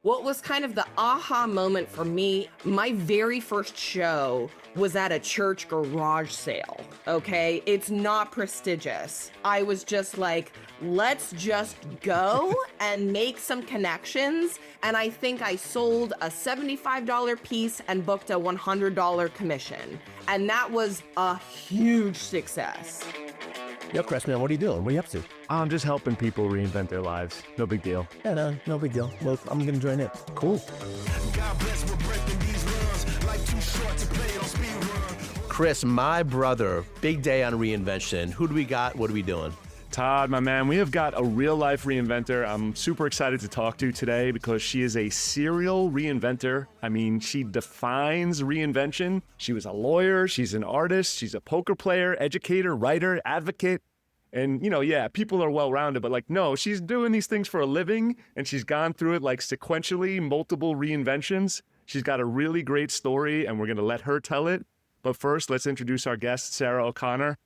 What was kind of the aha moment for me, my very first show was at a church garage sale, okay? It's not prestigious. I was just like, let's just go and make some connections. And I think I sold a $75 piece and booked a $100 commission. And that was a huge success. Yo, Chris, man, what are you doing? What are you up to? I'm just helping people reinvent their lives. No big deal. Yeah, no big deal. Well, I'm going to join in. Cool. Chris, my brother, big day on reinvention. Who do we got? What are we doing? Todd, my man, we have got a real life reinventor I'm super excited to talk to today because she is a serial reinventor. I mean, she defines reinvention. She was a lawyer, she's an artist, she's a poker player, educator, writer, advocate. And, people are well-rounded, but no, she's doing these things for a living and she's gone through it sequentially, multiple reinventions. She's got a really great story and we're going to let her tell it. But first, let's introduce our guest, Sara O'Connor.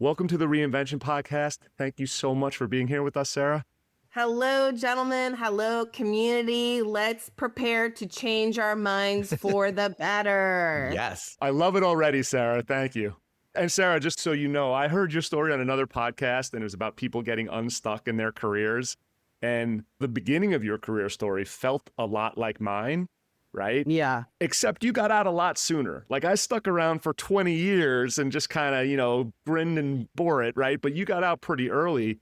Welcome to the Reinvention Podcast. Thank you so much for being here with us, Sara. Hello, gentlemen. Hello, community. Let's prepare to change our minds for the better. Yes. I love it already, Sara. Thank you. And Sara, just so you know, I heard your story on another podcast and it was about people getting unstuck in their careers. And the beginning of your career story felt a lot like mine. Right? Yeah. Except you got out a lot sooner. I stuck around for 20 years and just kind of, grinned and bore it, right? But you got out pretty early.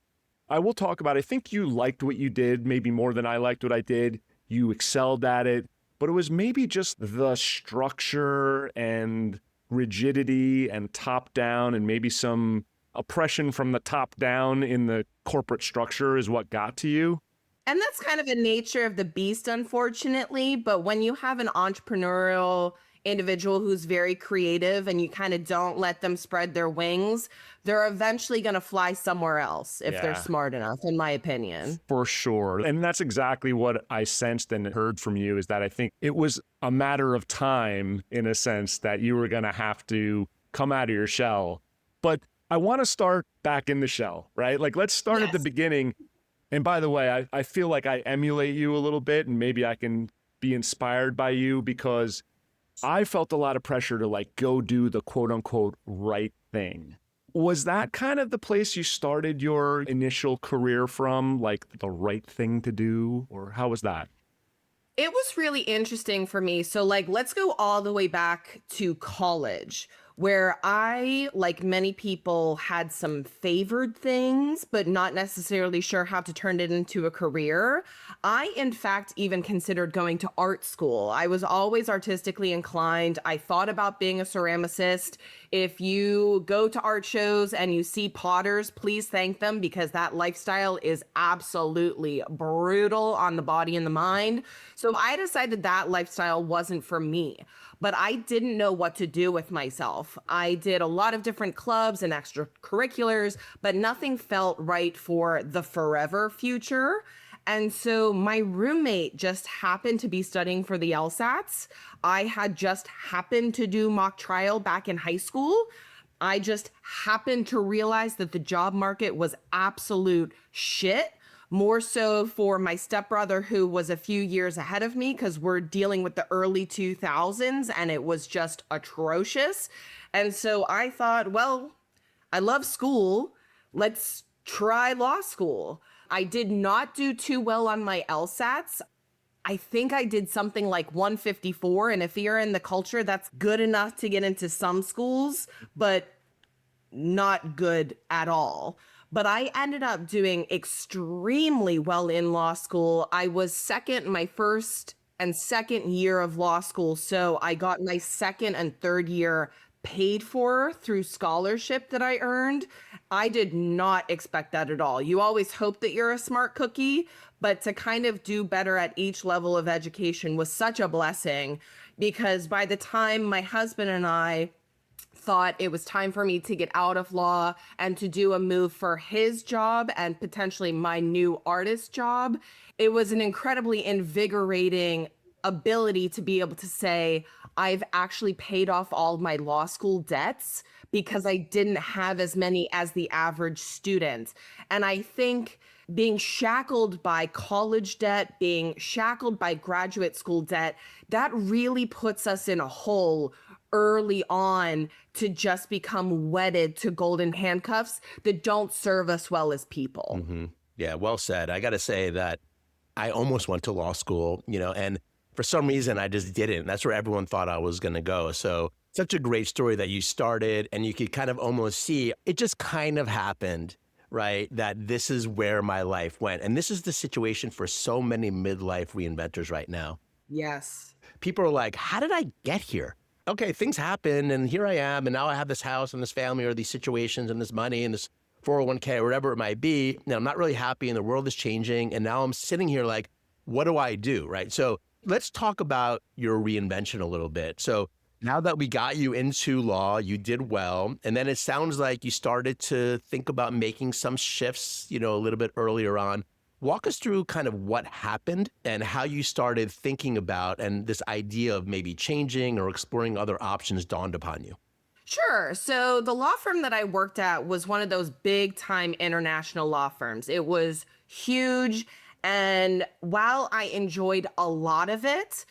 I will talk about, I think you liked what you did, maybe more than I liked what I did. You excelled at it, but it was maybe just the structure and rigidity and top down and maybe some oppression from the top down in the corporate structure is what got to you. And that's kind of a nature of the beast, unfortunately. But when you have an entrepreneurial individual who's very creative and you kind of don't let them spread their wings, they're eventually going to fly somewhere else if they're smart enough, in my opinion. For sure. And that's exactly what I sensed and heard from you, is that I think it was a matter of time, in a sense, that you were going to have to come out of your shell. But I want to start back in the shell, right? Let's start at the beginning. And by the way, I feel like I emulate you a little bit and maybe I can be inspired by you because I felt a lot of pressure to go do the quote unquote right thing. Was that kind of the place you started your initial career from, the right thing to do, or how was that? It was really interesting for me. So let's go all the way back to college, where I, like many people, had some favored things, but not necessarily sure how to turn it into a career. I, in fact, even considered going to art school. I was always artistically inclined. I thought about being a ceramicist. If you go to art shows and you see potters, please thank them because that lifestyle is absolutely brutal on the body and the mind. So I decided that lifestyle wasn't for me. But I didn't know what to do with myself. I did a lot of different clubs and extracurriculars, but nothing felt right for the forever future. And so my roommate just happened to be studying for the LSATs. I had just happened to do mock trial back in high school. I just happened to realize that the job market was absolute shit. More so for my stepbrother, who was a few years ahead of me, because we're dealing with the early 2000s and it was just atrocious. And so I thought, well, I love school. Let's try law school. I did not do too well on my LSATs. I think I did something like 154. And if you're in the culture, that's good enough to get into some schools, but not good at all. But I ended up doing extremely well in law school. I was second in my first and second year of law school. So I got my second and third year paid for through scholarship that I earned. I did not expect that at all. You always hope that you're a smart cookie, but to kind of do better at each level of education was such a blessing because by the time my husband and I thought it was time for me to get out of law and to do a move for his job and potentially my new artist job, it was an incredibly invigorating ability to be able to say, I've actually paid off all of my law school debts because I didn't have as many as the average student. And I think being shackled by college debt, being shackled by graduate school debt, that really puts us in a hole early on to just become wedded to golden handcuffs that don't serve us well as people. Yeah, well said. I got to say that I almost went to law school, and for some reason I just didn't. That's where everyone thought I was going to go. So such a great story that you started, and you could kind of almost see it just kind of happened, right? That this is where my life went. And this is the situation for so many midlife reinventors right now. Yes. People are like, how did I get here? Okay, things happen and here I am. And now I have this house and this family or these situations and this money and this 401k or whatever it might be. Now I'm not really happy and the world is changing. And now I'm sitting here like, what do I do, right? So let's talk about your reinvention a little bit. So now that we got you into law, you did well. And then it sounds like you started to think about making some shifts, a little bit earlier on. Walk us through kind of what happened and how you started thinking about and this idea of maybe changing or exploring other options dawned upon you. Sure. So the law firm that I worked at was one of those big time international law firms. It was huge. And while I enjoyed a lot of it,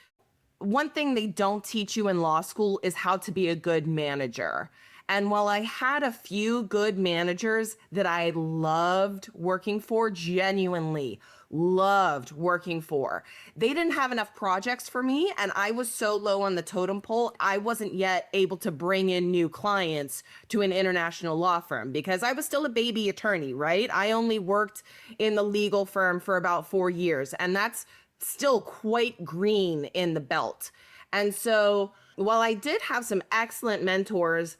one thing they don't teach you in law school is how to be a good manager. And while I had a few good managers that I loved working for, genuinely loved working for, they didn't have enough projects for me. And I was so low on the totem pole, I wasn't yet able to bring in new clients to an international law firm because I was still a baby attorney, right? I only worked in the legal firm for about 4 years, and that's still quite green in the belt. And so while I did have some excellent mentors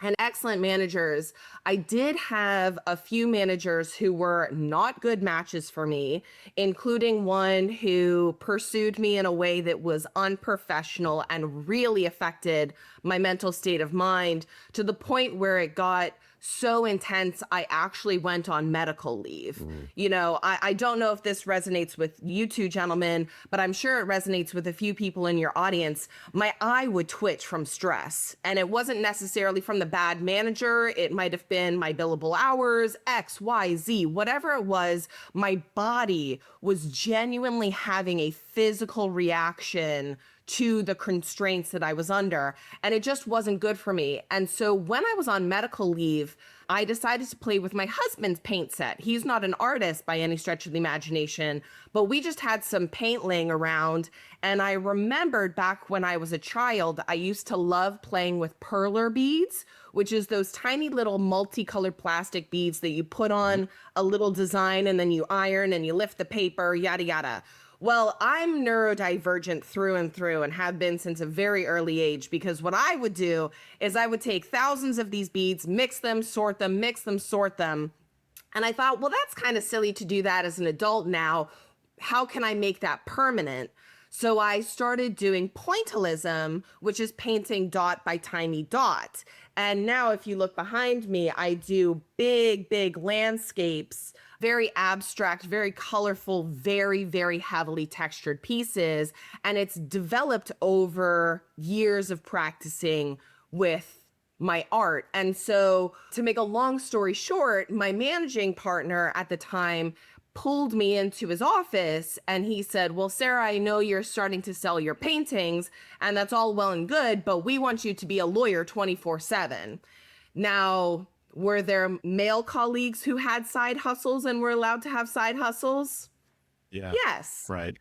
and excellent managers, I did have a few managers who were not good matches for me, including one who pursued me in a way that was unprofessional and really affected my mental state of mind to the point where it got so intense, I actually went on medical leave. I don't know if this resonates with you two gentlemen, but I'm sure it resonates with a few people in your audience. My eye would twitch from stress, and it wasn't necessarily from the bad manager. It might have been my billable hours, X, Y, Z, whatever it was. My body was genuinely having a physical reaction to the constraints that I was under, and it just wasn't good for me. And so when I was on medical leave, I decided to play with my husband's paint set. He's not an artist by any stretch of the imagination, but we just had some paint laying around. And I remembered back when I was a child, I used to love playing with perler beads, which is those tiny little multicolored plastic beads that you put on a little design and then you iron and you lift the paper, yada, yada. Well, I'm neurodivergent through and through and have been since a very early age, because what I would do is I would take thousands of these beads, mix them, sort them, mix them, sort them. And I thought, well, that's kind of silly to do that as an adult now. How can I make that permanent? So I started doing pointillism, which is painting dot by tiny dot. And now if you look behind me, I do big, big landscapes, very abstract, very colorful, very, very heavily textured pieces. And it's developed over years of practicing with my art. And so to make a long story short, my managing partner at the time pulled me into his office and he said, well, Sarah, I know you're starting to sell your paintings and that's all well and good, but we want you to be a lawyer 24/7. Now, were there male colleagues who had side hustles and were allowed to have side hustles? Yeah. Yes. Right.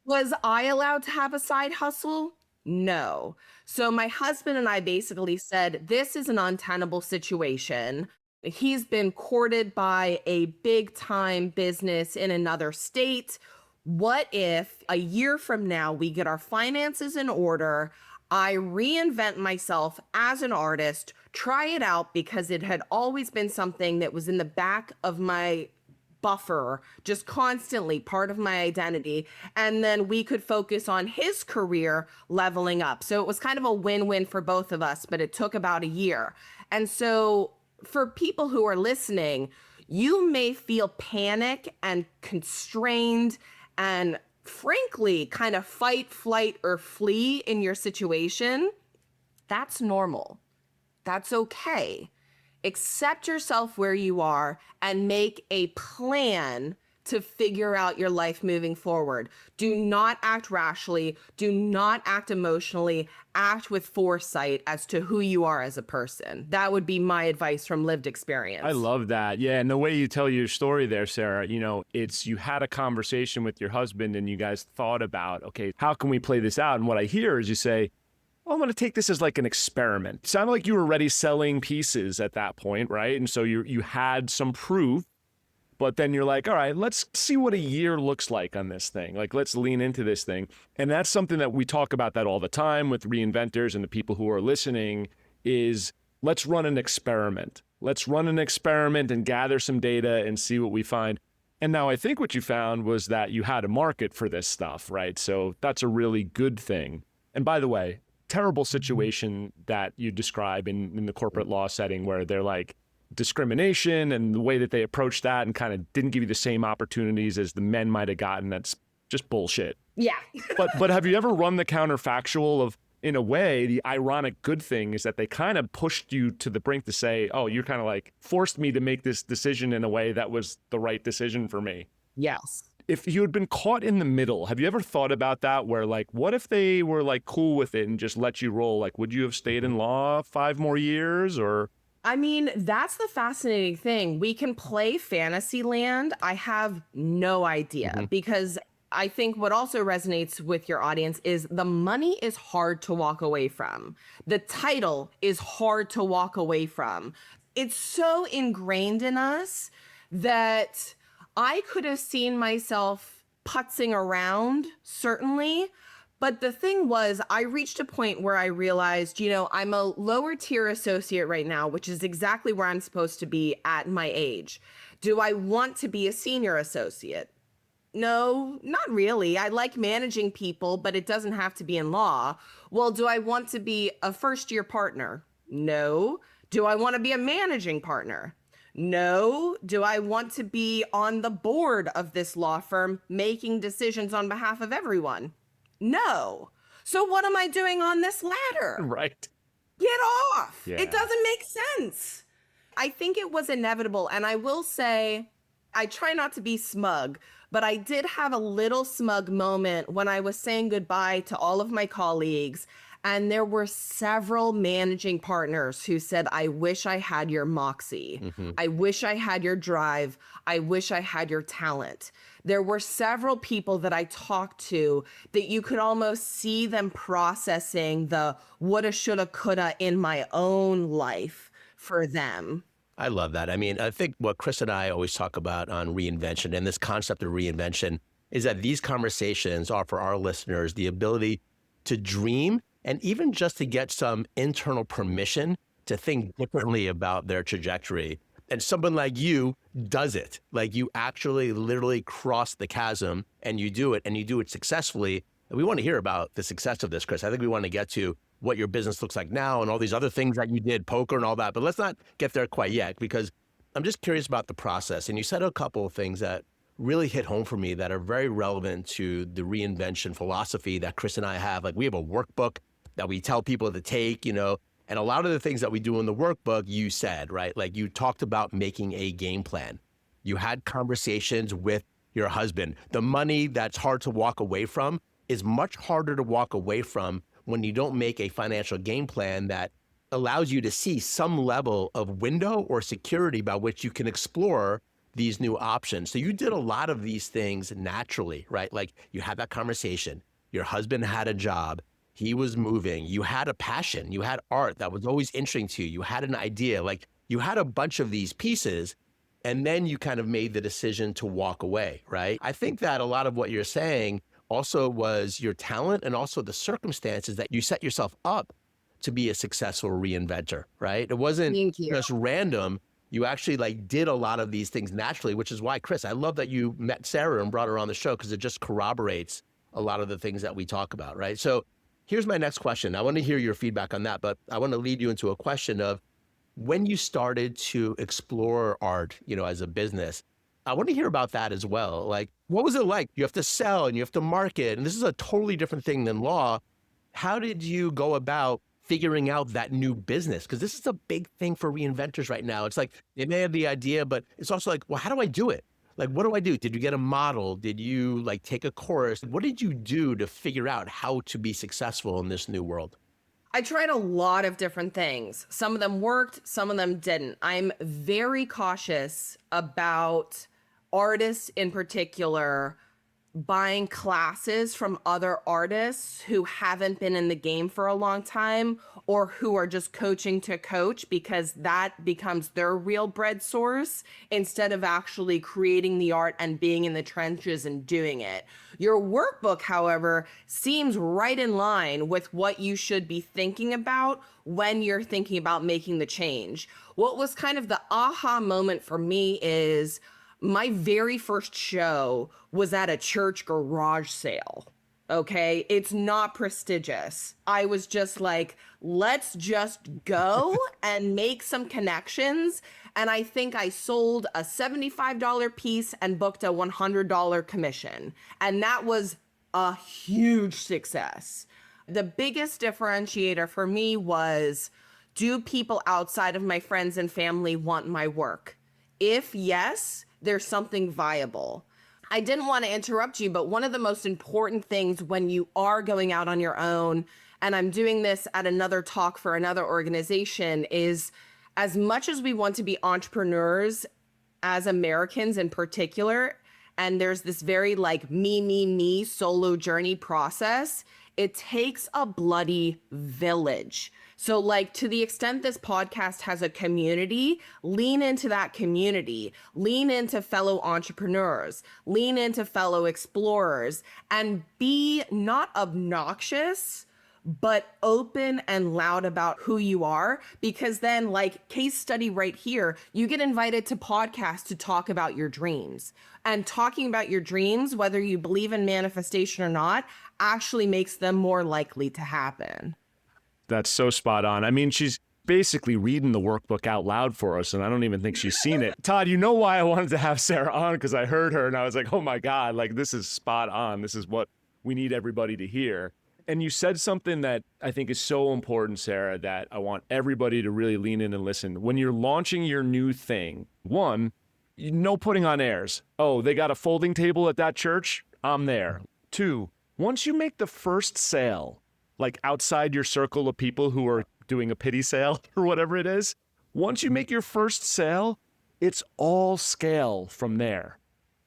Was I allowed to have a side hustle? No. So my husband and I basically said, this is an untenable situation. He's been courted by a big time business in another state. What if a year from now we get our finances in order? I reinvent myself as an artist, try it out, because it had always been something that was in the back of my buffer, just constantly part of my identity. And then we could focus on his career leveling up. So it was kind of a win-win for both of us, but it took about a year. And so for people who are listening, you may feel panic and constrained and frankly kind of fight, flight, or flee in your situation. That's normal. That's okay. accept yourself where you are, and make a plan to figure out your life moving forward. Do not act rashly. Do not act emotionally. Act with foresight as to who you are as a person. That would be my advice from lived experience. I love that. Yeah. And the way you tell your story there, Sarah, it's you had a conversation with your husband and you guys thought about, okay, how can we play this out? And what I hear is you say, well, I'm going to take this as like an experiment. It sounded like you were already selling pieces at that point, right? And so you had some proof. But then you're like, all right, let's see what a year looks like on this thing. Like, let's lean into this thing. And that's something that we talk about that all the time with reinventors and the people who are listening is let's run an experiment. Let's run an experiment and gather some data and see what we find. And now I think what you found was that you had a market for this stuff, right? So that's a really good thing. And by the way, terrible situation that you describe in the corporate law setting where they're like, discrimination and the way that they approached that and kind of didn't give you the same opportunities as the men might have gotten. That's just bullshit. Yeah. but have you ever run the counterfactual of, in a way, the ironic good thing is that they kind of pushed you to the brink to say, oh, you're kind of like forced me to make this decision in a way that was the right decision for me. Yes. If you had been caught in the middle, have you ever thought about that where like, what if they were like cool with it and just let you roll? Like, would you have stayed in law 5 more years or? I mean, that's the fascinating thing. We can play fantasy land. I have no idea because I think what also resonates with your audience is the money is hard to walk away from. The title is hard to walk away from. It's so ingrained in us that I could have seen myself putzing around, certainly. But the thing was, I reached a point where I realized, I'm a lower tier associate right now, which is exactly where I'm supposed to be at my age. Do I want to be a senior associate? No, not really. I like managing people, but it doesn't have to be in law. Well, do I want to be a first year partner? No. Do I want to be a managing partner? No. Do I want to be on the board of this law firm making decisions on behalf of everyone? No. So what am I doing on this ladder? Right. Get off. Yeah. It doesn't make sense. I think it was inevitable. And I will say, I try not to be smug, but I did have a little smug moment when I was saying goodbye to all of my colleagues. And there were several managing partners who said, I wish I had your moxie. I wish I had your drive. I wish I had your talent. There were several people that I talked to that you could almost see them processing the woulda, shoulda, coulda in my own life for them. I love that. I mean, I think what Chris and I always talk about on reinvention and this concept of reinvention is that these conversations offer our listeners the ability to dream and even just to get some internal permission to think differently about their trajectory. And someone like you does it. Like you actually literally cross the chasm and you do it successfully. And we want to hear about the success of this, Chris. I think we want to get to what your business looks like now and all these other things that you did, poker and all that. But let's not get there quite yet because I'm just curious about the process. And you said a couple of things that really hit home for me that are very relevant to the reinvention philosophy that Chris and I have. Like we have a workbook that we tell people to take, and a lot of the things that we do in the workbook, you said, right? Like you talked about making a game plan. You had conversations with your husband. The money that's hard to walk away from is much harder to walk away from when you don't make a financial game plan that allows you to see some level of window or security by which you can explore these new options. So you did a lot of these things naturally, right? Like you had that conversation. Your husband had a job. He was moving. You had a passion. You had art that was always interesting to you. You had an idea. Like you had a bunch of these pieces, and then you kind of made the decision to walk away, right? I think that a lot of what you're saying also was your talent and also the circumstances that you set yourself up to be a successful reinventor, right? It wasn't just random. You actually did a lot of these things naturally, which is why, Chris, I love that you met Sarah and brought her on the show because it just corroborates a lot of the things that we talk about, right? So here's my next question. I want to hear your feedback on that, but I want to lead you into a question of when you started to explore art, as a business, I want to hear about that as well. Like, what was it like? You have to sell and you have to market, and this is a totally different thing than law. How did you go about figuring out that new business? Because this is a big thing for reinventors right now. It's like they may have the idea, but it's also like, well, how do I do it? Like, what do I do? Did you get a model? Did you like take a course? What did you do to figure out how to be successful in this new world? I tried a lot of different things. Some of them worked, some of them didn't. I'm very cautious about artists in particular buying classes from other artists who haven't been in the game for a long time or who are just coaching to coach, because that becomes their real bread source instead of actually creating the art and being in the trenches and doing it. Your workbook, however, seems right in line with what you should be thinking about when you're thinking about making the change. What was kind of the aha moment for me is my very first show was at a church garage sale. Okay. It's not prestigious. I was just like, let's just go and make some connections. And I think I sold a $75 piece and booked a $100 commission. And that was a huge success. The biggest differentiator for me was, do people outside of my friends and family want my work? If yes, there's something viable. I didn't want to interrupt you, but one of the most important things when you are going out on your own, and I'm doing this at another talk for another organization, is as much as we want to be entrepreneurs as Americans in particular, and there's this very like me solo journey process, it takes a bloody village. So like, to the extent this podcast has a community, lean into that community, lean into fellow entrepreneurs, lean into fellow explorers, and be not obnoxious, but open and loud about who you are. Because then, like, case study right here, you get invited to podcasts to talk about your dreams. And talking about your dreams, whether you believe in manifestation or not, actually makes them more likely to happen. That's so spot on. I mean, she's basically reading the workbook out loud for us, and I don't even think she's seen it. Todd, you know why I wanted to have Sara on? Because I heard her and I was like, oh my God, like this is spot on. This is what we need everybody to hear. And you said something that I think is so important, Sara, that I want everybody to really lean in and listen. When you're launching your new thing, one, no putting on airs. Oh, they got a folding table at that church? I'm there. Two, once you make the first sale, like outside your circle of people who are doing a pity sale or whatever it is, once you make your first sale, it's all scale from there.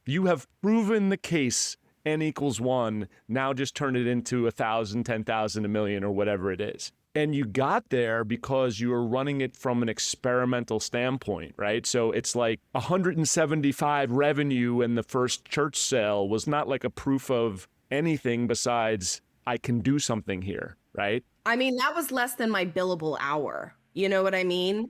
You have proven the case, N equals 1, now just turn it into 1,000, 10,000, a million, or whatever it is. And you got there because you were running it from an experimental standpoint, right? So it's like 175 revenue in the first church sale was not like a proof of anything besides I can do something here, right? I mean, that was less than my billable hour. You know what I mean?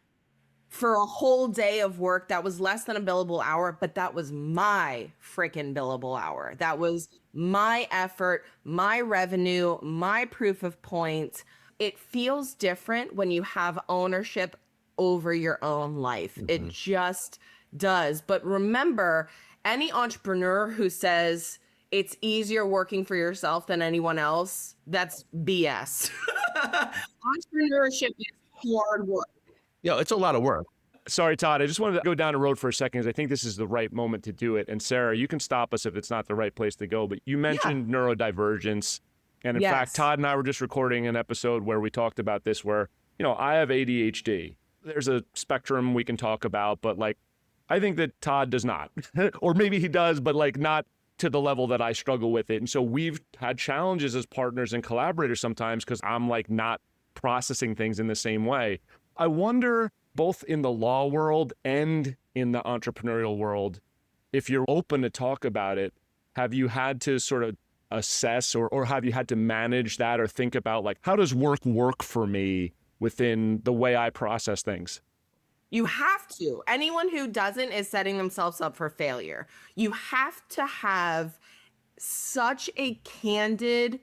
For a whole day of work, that was less than a billable hour, but that was my freaking billable hour. That was my effort, my revenue, my proof of point. It feels different when you have ownership over your own life. It just does. But remember, any entrepreneur who says it's easier working for yourself than anyone else, that's BS. Entrepreneurship is hard work. Yeah, it's a lot of work. Sorry, Todd, I just wanted to go down the road for a second because I think this is the right moment to do it. And Sara, you can stop us if it's not the right place to go, but you mentioned neurodivergence. And in fact, Todd and I were just recording an episode where we talked about this, where, you know, I have ADHD. There's a spectrum we can talk about, but like, I think that Todd does not, or maybe he does, but like not to the level that I struggle with it. And so we've had challenges as partners and collaborators sometimes because I'm like not processing things in the same way. I wonder, both in the law world and in the entrepreneurial world, if you're open to talk about it, have you had to sort of assess or have you had to manage that or think about like, how does work for me within the way I process things? You have to. Anyone who doesn't is setting themselves up for failure. You have to have such a candid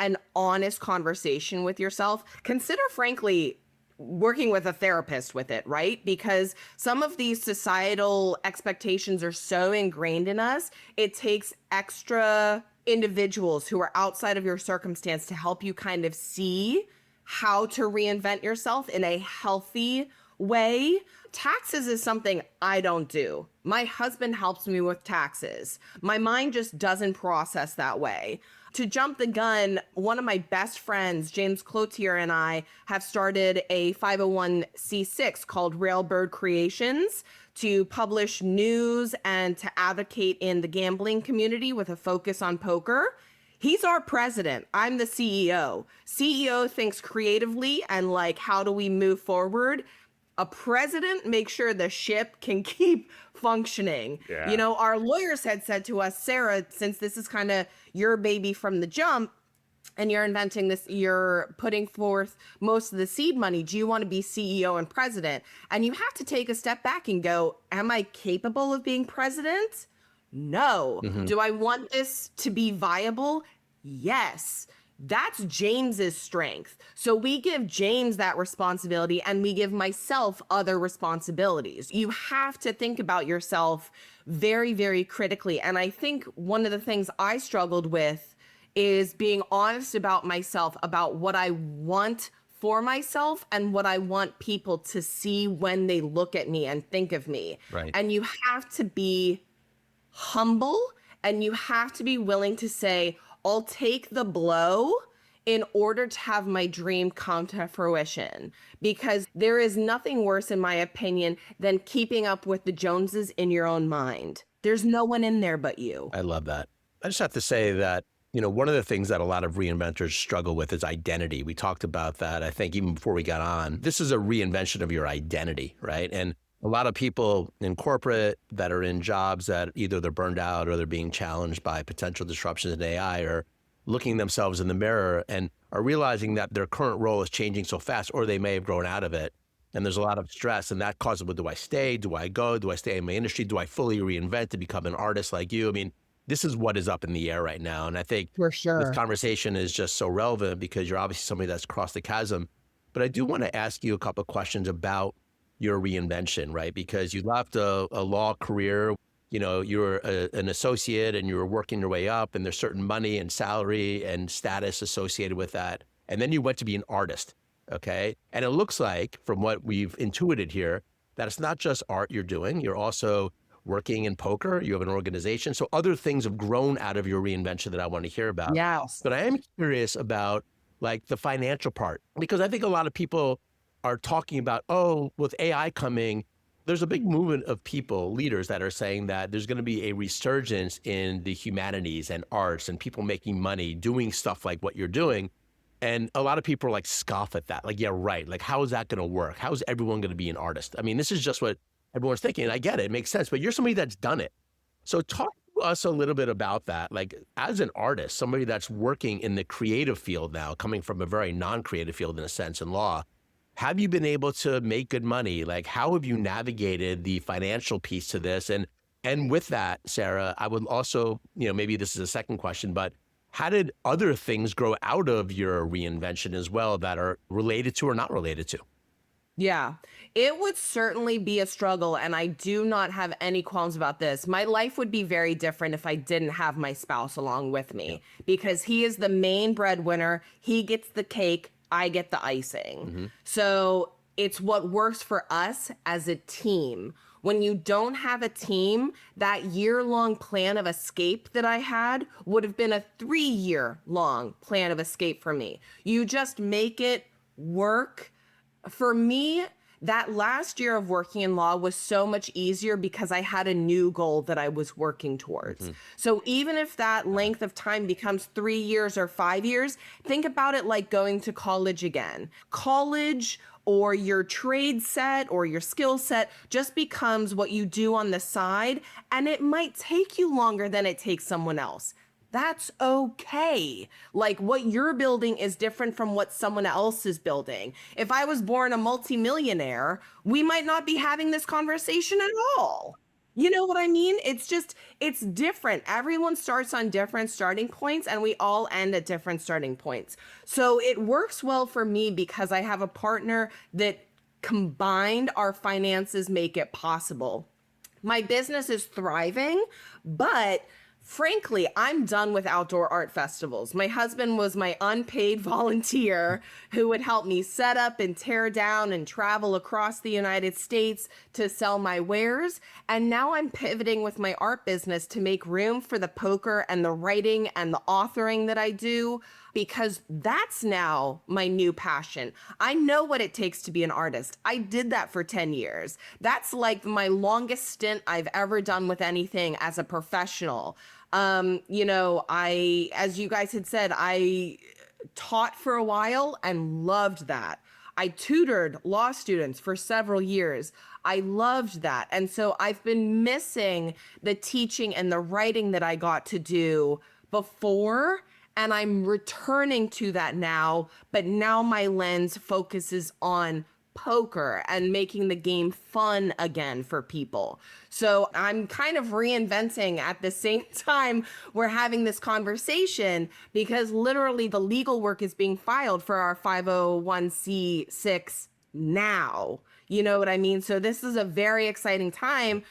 and honest conversation with yourself. Consider, frankly, working with a therapist with it, right? Because some of these societal expectations are so ingrained in us, it takes extra individuals who are outside of your circumstance to help you kind of see how to reinvent yourself in a healthy way. Taxes is something I don't do. My husband helps me with taxes. My mind just doesn't process that way. To jump the gun, one of my best friends, James Cloutier, and I have started a 501c6 called Railbird Creations to publish news and to advocate in the gambling community with a focus on poker. He's our president. I'm the CEO. CEO thinks creatively and like, how do we move forward? A president makes sure the ship can keep functioning. Yeah. You know, our lawyers had said to us, Sarah, since this is kind of your baby from the jump and you're inventing this, you're putting forth most of the seed money, do you want to be CEO and president? And you have to take a step back and go, am I capable of being president? No. Do I want this to be viable? Yes. That's James's strength. So we give James that responsibility and we give myself other responsibilities. You have to think about yourself very, very critically. And I think one of the things I struggled with is being honest about myself, about what I want for myself and what I want people to see when they look at me and think of me. Right. And you have to be humble and you have to be willing to say, I'll take the blow in order to have my dream come to fruition, because there is nothing worse, in my opinion, than keeping up with the Joneses in your own mind. There's no one in there but you. I love that. I just have to say that, you know, one of the things that a lot of reinventors struggle with is identity. We talked about that, I think, even before we got on. This is a reinvention of your identity, right? And a lot of people in corporate that are in jobs that either they're burned out or they're being challenged by potential disruptions in AI are looking themselves in the mirror and are realizing that their current role is changing so fast, or they may have grown out of it. And there's a lot of stress, and that causes, well, do I stay? Do I go? Do I stay in my industry? Do I fully reinvent to become an artist like you? I mean, this is what is up in the air right now. And I think For sure. this conversation is just so relevant because you're obviously somebody that's crossed the chasm. But I do want to ask you a couple of questions about your reinvention, right? Because you left a law career, you know, you were an associate and you were working your way up, and there's certain money and salary and status associated with that. And then you went to be an artist, okay? And it looks like, from what we've intuited here, that it's not just art you're doing, you're also working in poker, you have an organization. So other things have grown out of your reinvention that I want to hear about. Yes. But I am curious about like the financial part, because I think a lot of people are talking about, oh, with AI coming, there's a big movement of people, leaders that are saying that there's going to be a resurgence in the humanities and arts and people making money doing stuff like what you're doing. And a lot of people are like scoff at that. Like, yeah, right. Like, how is that going to work? How is everyone going to be an artist? I mean, this is just what everyone's thinking. And I get it. It makes sense. But you're somebody that's done it. So talk to us a little bit about that. Like, as an artist, somebody that's working in the creative field now, coming from a very non-creative field in a sense in law, have you been able to make good money? Like, how have you navigated the financial piece to this? And with that, Sara, I would also, you know, maybe this is a second question, but how did other things grow out of your reinvention as well that are related to or not related to? Yeah, it would certainly be a struggle. And I do not have any qualms about this. My life would be very different if I didn't have my spouse along with me, because he is the main breadwinner. He gets the cake. I get the icing. So it's what works for us as a team. When you don't have a team, that year-long plan of escape that I had would have been a 3-year-long plan of escape for me. You just make it work. For me, that last year of working in law was so much easier because I had a new goal that I was working towards. So even if that length of time becomes 3 years or 5 years, think about it like going to college again. College or your trade set or your skill set just becomes what you do on the side, and it might take you longer than it takes someone else. That's okay. Like, what you're building is different from what someone else is building. If I was born a multimillionaire, we might not be having this conversation at all. You know what I mean? It's different. Everyone starts on different starting points, and we all end at different starting points. So it works well for me because I have a partner that combined our finances make it possible. My business is thriving, but Frankly, I'm done with outdoor art festivals. My husband was my unpaid volunteer who would help me set up and tear down and travel across the United States to sell my wares. And now I'm pivoting with my art business to make room for the poker and the writing and the authoring that I do, because that's now my new passion. I know what it takes to be an artist. I did that for 10 years. That's like my longest stint I've ever done with anything as a professional. As you guys had said, I taught for a while and loved that. I tutored law students for several years. I loved that. And so I've been missing the teaching and the writing that I got to do before. And I'm returning to that now, but now my lens focuses on poker and making the game fun again for people. So I'm kind of reinventing at the same time we're having this conversation, because literally the legal work is being filed for our 501c6 now. You know what I mean? So this is a very exciting time.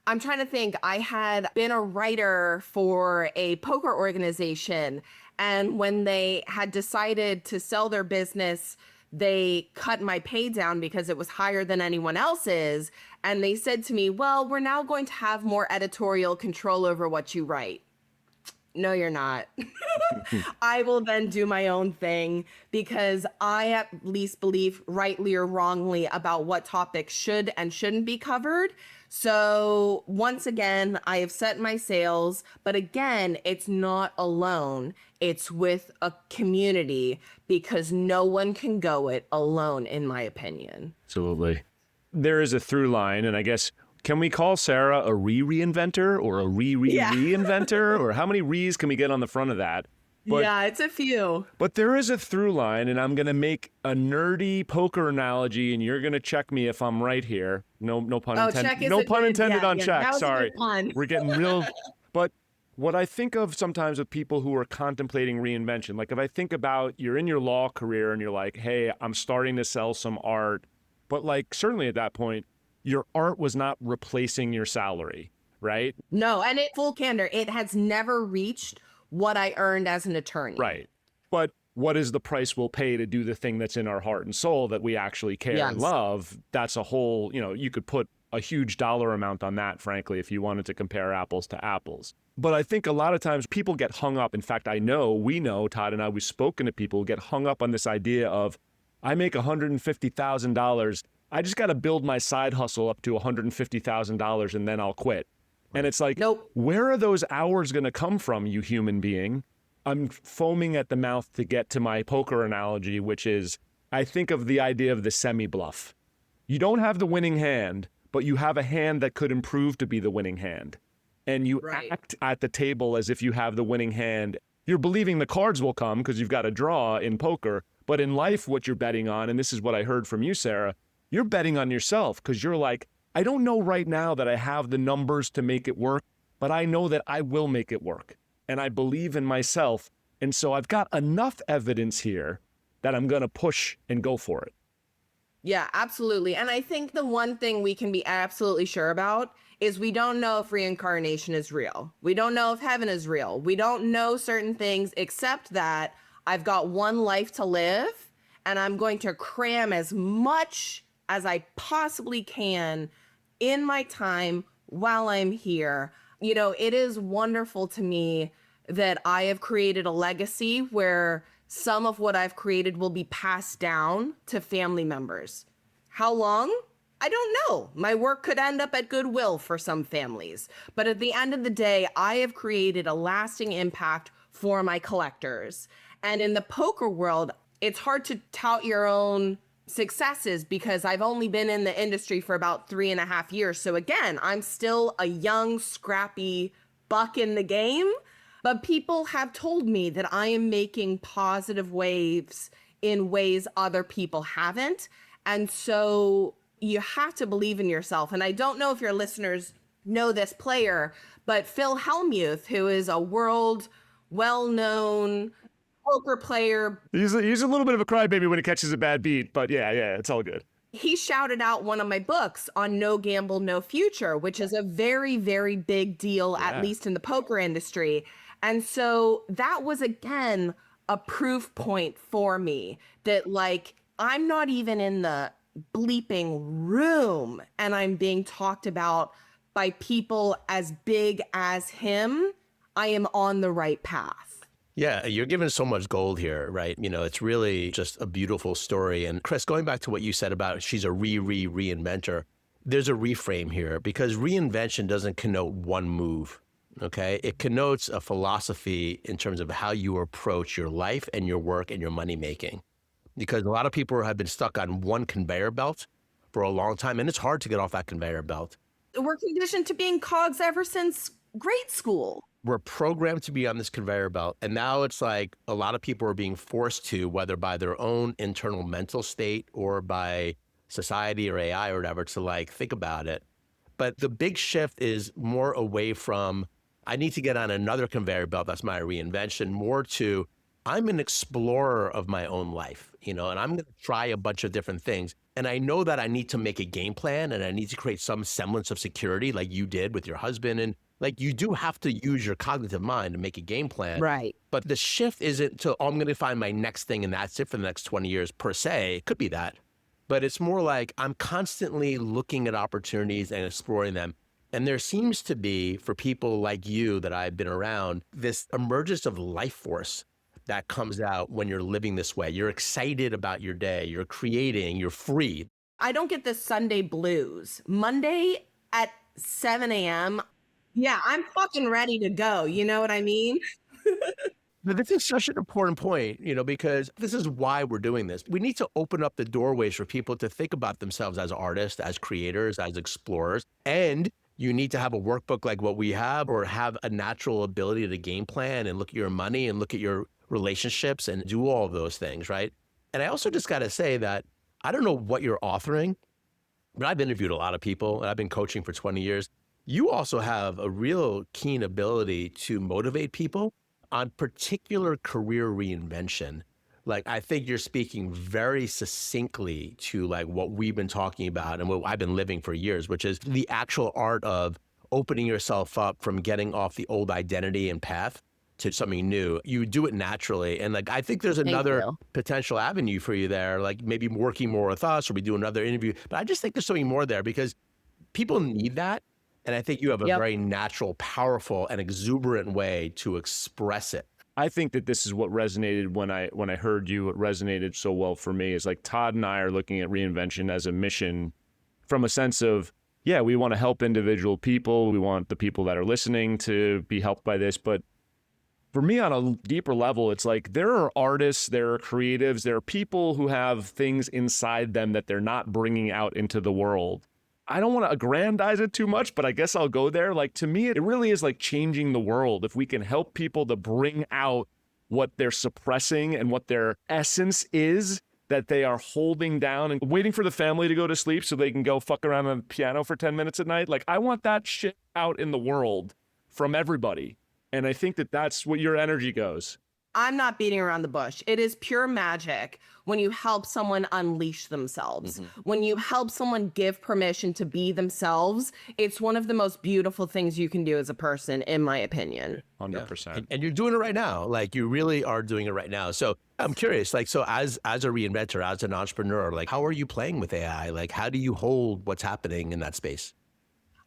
I'm trying to think. I had been a writer for a poker organization, and when they had decided to sell their business, they cut my pay down because it was higher than anyone else's. And they said to me, well, we're now going to have more editorial control over what you write. No, you're not. I will then do my own thing, because I at least believe, rightly or wrongly, about what topics should and shouldn't be covered. So once again, I have set my sails, but again, it's not alone. It's with a community, because no one can go it alone, in my opinion. Absolutely. There is a through line, and I guess, can we call Sara a reinventor or a reinventor? Or how many re's can we get on the front of that? But, yeah, it's a few. But there is a through line, and I'm going to make a nerdy poker analogy, and you're going to check me if I'm right here. No pun intended. No pun intended on check. Sorry. We're getting real. But what I think of sometimes with people who are contemplating reinvention, like if I think about you're in your law career and you're like, hey, I'm starting to sell some art, but like certainly at that point, your art was not replacing your salary, right? No, and full candor, it has never reached what I earned as an attorney. Right. But what is the price we'll pay to do the thing that's in our heart and soul that we actually care and love? That's a whole, you could put a huge dollar amount on that, frankly, if you wanted to compare apples to apples. But I think a lot of times people get hung up. In fact, we know, Todd and I, we've spoken to people who get hung up on this idea of, I make $150,000. I just got to build my side hustle up to $150,000 and then I'll quit. And it's like, nope. Where are those hours going to come from, you human being? I'm foaming at the mouth to get to my poker analogy, which is, I think of the idea of the semi-bluff. You don't have the winning hand, but you have a hand that could improve to be the winning hand. And you act at the table as if you have the winning hand. You're believing the cards will come because you've got a draw in poker. But in life, what you're betting on, and this is what I heard from you, Sara, you're betting on yourself, because you're like, I don't know right now that I have the numbers to make it work, but I know that I will make it work. And I believe in myself. And so I've got enough evidence here that I'm going to push and go for it. Yeah, absolutely. And I think the one thing we can be absolutely sure about is we don't know if reincarnation is real. We don't know if heaven is real. We don't know certain things, except that I've got one life to live, and I'm going to cram as much as I possibly can in my time while I'm here. It is wonderful to me that I have created a legacy where some of what I've created will be passed down to family members. How long? I don't know. My work could end up at Goodwill for some families. But at the end of the day, I have created a lasting impact for my collectors. And in the poker world, it's hard to tout your own successes because I've only been in the industry for about 3.5 years. So again, I'm still a young, scrappy buck in the game, but people have told me that I am making positive waves in ways other people haven't. And so you have to believe in yourself. And I don't know if your listeners know this player, but Phil Hellmuth, who is a world well-known poker player. He's a little bit of a crybaby when he catches a bad beat, but yeah, it's all good. he shouted out one of my books on No Gamble, No Future, which is a very, very big deal, at Yeah. least in the poker industry. And so that was, again, a proof point for me that, like, I'm not even in the bleeping room and I'm being talked about by people as big as him. I am on the right path. Yeah, you're giving so much gold here, right? It's really just a beautiful story. And Chris, going back to what you said about she's a reinventor, there's a reframe here because reinvention doesn't connote one move, okay? It connotes a philosophy in terms of how you approach your life and your work and your money making. Because a lot of people have been stuck on one conveyor belt for a long time, and it's hard to get off that conveyor belt. We're conditioned to being cogs ever since grade school. We're programmed to be on this conveyor belt. And now it's like a lot of people are being forced to, whether by their own internal mental state or by society or AI or whatever, to like think about it. But the big shift is more away from, I need to get on another conveyor belt, that's my reinvention, more to, I'm an explorer of my own life, and I'm going to try a bunch of different things. And I know that I need to make a game plan and I need to create some semblance of security like you did with your husband. And like, you do have to use your cognitive mind to make a game plan. Right. But the shift isn't to, oh, I'm going to find my next thing and that's it for the next 20 years per se. It could be that. But it's more like I'm constantly looking at opportunities and exploring them. And there seems to be, for people like you that I've been around, this emergence of life force that comes out when you're living this way. You're excited about your day. You're creating. You're free. I don't get the Sunday blues. Monday at 7 a.m., yeah, I'm fucking ready to go. You know what I mean? But this is such an important point, because this is why we're doing this. We need to open up the doorways for people to think about themselves as artists, as creators, as explorers. And you need to have a workbook like what we have, or have a natural ability to game plan and look at your money and look at your relationships and do all of those things, right? And I also just got to say that I don't know what you're authoring, but I've interviewed a lot of people and I've been coaching for 20 years. You also have a real keen ability to motivate people on particular career reinvention. Like, I think you're speaking very succinctly to like what we've been talking about and what I've been living for years, which is the actual art of opening yourself up from getting off the old identity and path to something new. You do it naturally. And like, I think there's another potential avenue for you there, like maybe working more with us or we do another interview. But I just think there's something more there because people need that. And I think you have a very natural, powerful, and exuberant way to express it. I think that this is what resonated when I heard you. What resonated so well for me is like Todd and I are looking at reinvention as a mission from a sense of, yeah, we want to help individual people. We want the people that are listening to be helped by this. But for me, on a deeper level, it's like there are artists, there are creatives, there are people who have things inside them that they're not bringing out into the world. I don't want to aggrandize it too much, but I guess I'll go there. Like, to me, it really is like changing the world. If we can help people to bring out what they're suppressing and what their essence is that they are holding down and waiting for the family to go to sleep so they can go fuck around on the piano for 10 minutes at night. Like, I want that shit out in the world from everybody. And I think that that's what your energy goes. I'm not beating around the bush. It is pure magic when you help someone unleash themselves. When you help someone give permission to be themselves, it's one of the most beautiful things you can do as a person, in my opinion. 100%. And you're doing it right now. Like, you really are doing it right now. So I'm curious, like, so as a reinventor, as an entrepreneur, like, how are you playing with AI? Like, how do you hold what's happening in that space?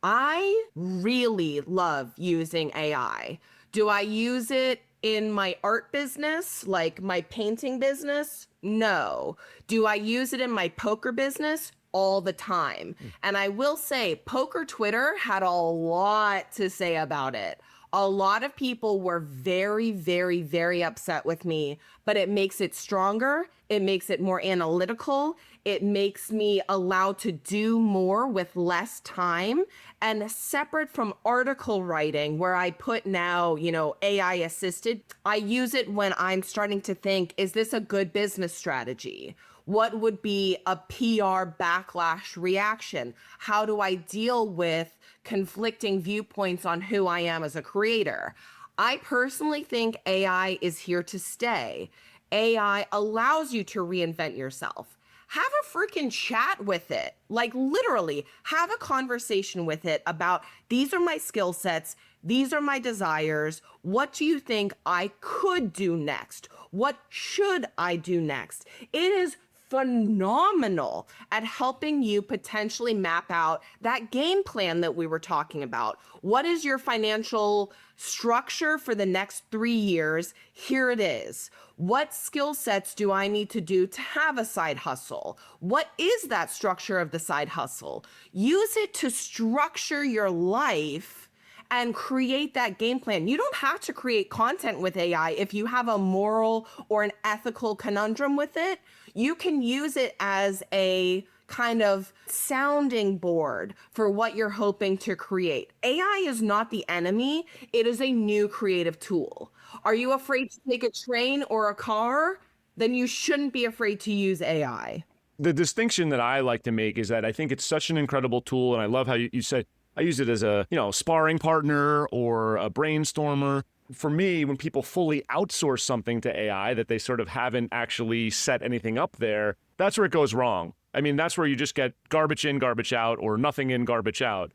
I really love using AI. Do I use it in my art business, like my painting business? No. Do I use it in my poker business? All the time. And I will say, poker Twitter had a lot to say about it. A lot of people were very, very, very upset with me, but it makes it stronger. It makes it more analytical. It makes me allowed to do more with less time. And separate from article writing, where I put now, AI assisted, I use it when I'm starting to think, is this a good business strategy? What would be a PR backlash reaction? How do I deal with conflicting viewpoints on who I am as a creator? I personally think AI is here to stay. AI allows you to reinvent yourself. have a freaking chat with it. Like literally have a conversation with it about these are my skill sets. These are my desires. What do you think I could do next? What should I do next? It is phenomenal at helping you potentially map out that game plan that we were talking about. What is your financial structure for the next 3 years? Here it is. What skill sets do I need to do to have a side hustle? What is that structure of the side hustle? Use it to structure your life and create that game plan. You don't have to create content with AI if you have a moral or an ethical conundrum with it. You can use it as a kind of sounding board for what you're hoping to create. AI is not the enemy. It is a new creative tool. Are you afraid to take a train or a car? Then you shouldn't be afraid to use AI. The distinction that I like to make is that I think it's such an incredible tool. And I love how you said, I use it as a, sparring partner or a brainstormer. For me, when people fully outsource something to AI that they sort of haven't actually set anything up there, that's where it goes wrong. I mean, that's where you just get garbage in, garbage out, or nothing in, garbage out.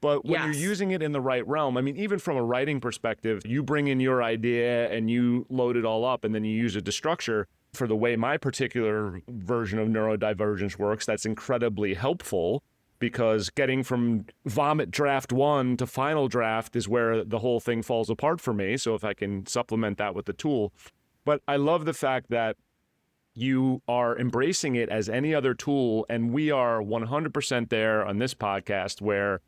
But when you're using it in the right realm, I mean, even from a writing perspective, you bring in your idea and you load it all up and then you use it to structure. For the way my particular version of neurodivergence works, that's incredibly helpful. Because getting from vomit draft 1 to final draft is where the whole thing falls apart for me. So if I can supplement that with the tool. But I love the fact that you are embracing it as any other tool. And we are 100% there on this podcast where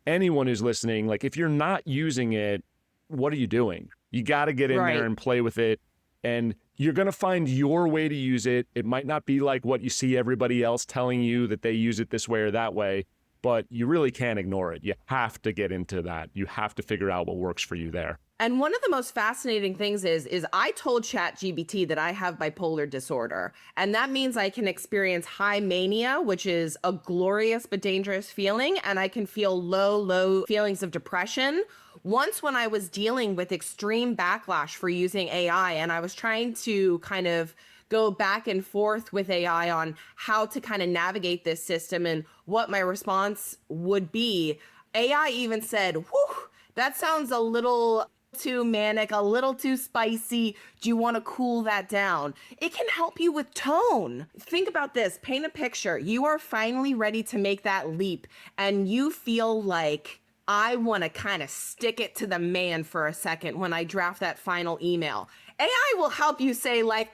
anyone who's listening, like if you're not using it, what are you doing? You got to get in there and play with it. And you're going to find your way to use it. It might not be like what you see everybody else telling you that they use it this way or that way, but you really can't ignore it. You have to get into that. You have to figure out what works for you there. And one of the most fascinating things is I told ChatGPT that I have bipolar disorder. And that means I can experience high mania, which is a glorious but dangerous feeling. And I can feel low feelings of depression. Once when I was dealing with extreme backlash for using AI, and I was trying to kind of go back and forth with AI on how to kind of navigate this system and what my response would be, AI even said, whew, that sounds a little too manic, a little too spicy. Do you want to cool that down? It can help you with tone. Think about this. Paint a picture. You are finally ready to make that leap and you feel like I want to kind of stick it to the man for a second when I draft that final email. AI will help you say like,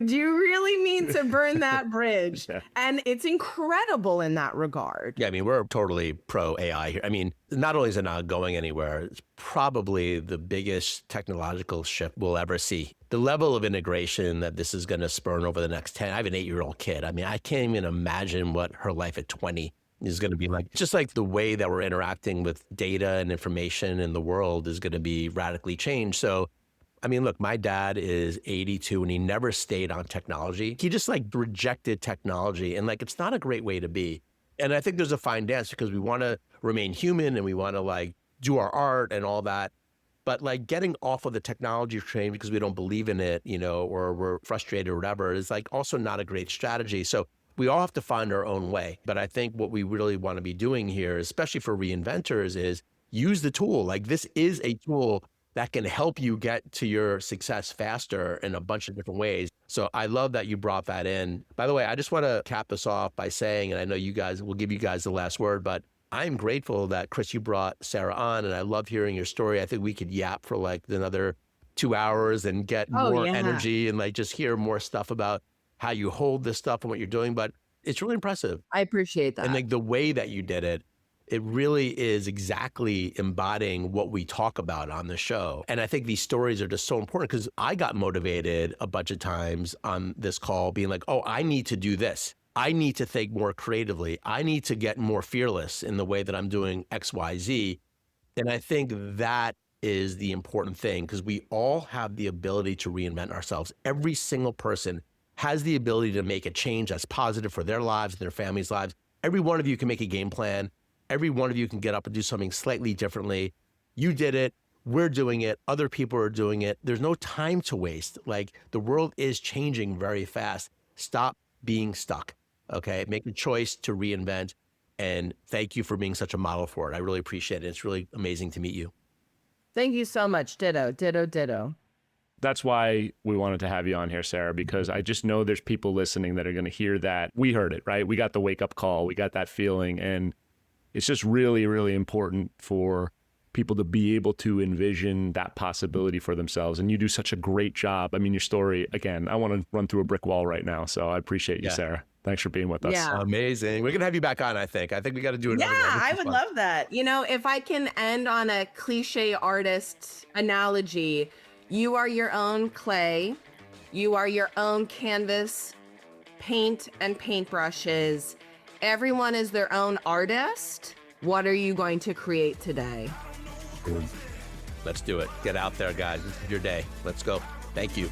do you really mean to burn that bridge? Yeah. And it's incredible in that regard. Yeah, I mean, we're totally pro AI here. I mean, not only is it not going anywhere, it's probably the biggest technological shift we'll ever see. The level of integration that this is going to spurn over the next 10, I have an 8-year-old kid. I mean, I can't even imagine what her life at 20 is going to be like. Just like the way that we're interacting with data and information in the world is going to be radically changed. So, I mean, look, my dad is 82 and he never stayed on technology. He just like rejected technology and like, it's not a great way to be. And I think there's a fine dance because we want to remain human and we want to like do our art and all that. But like getting off of the technology train because we don't believe in it, or we're frustrated or whatever is like also not a great strategy. So we all have to find our own way. But I think what we really want to be doing here, especially for reinventors, is use the tool. Like this is a tool that can help you get to your success faster in a bunch of different ways. So I love that you brought that in. By the way, I just want to cap this off by saying, and I know you guys will give you guys the last word, but I'm grateful that Chris, you brought Sara on and I love hearing your story. I think we could yap for like another 2 hours and get more energy and like just hear more stuff about how you hold this stuff and what you're doing, but it's really impressive. I appreciate that. And like the way that you did it, it really is exactly embodying what we talk about on the show. And I think these stories are just so important because I got motivated a bunch of times on this call being like, oh, I need to do this. I need to think more creatively. I need to get more fearless in the way that I'm doing X, Y, Z. And I think that is the important thing because we all have the ability to reinvent ourselves. Every single person has the ability to make a change that's positive for their lives and their families' lives. Every one of you can make a game plan. Every one of you can get up and do something slightly differently. You did it. We're doing it. Other people are doing it. There's no time to waste. Like the world is changing very fast. Stop being stuck. Okay. Make a choice to reinvent. And thank you for being such a model for it. I really appreciate it. It's really amazing to meet you. Thank you so much. Ditto, ditto, ditto. That's why we wanted to have you on here, Sarah, because I just know there's people listening that are going to hear that. We heard it, right? We got the wake up call. We got that feeling. And it's just really, really important for people to be able to envision that possibility for themselves. And you do such a great job. I mean, your story, again, I want to run through a brick wall right now. So I appreciate you, Sarah. Thanks for being with us. Yeah. Amazing. We're going to have you back on, I think. I think we got to do another one. Yeah, I would love that. You know, if I can end on a cliche artist analogy, you are your own clay. You are your own canvas, paint and paintbrushes. Everyone is their own artist. What are you going to create today? Let's do it. Get out there, guys. This is your day. Let's go. Thank you.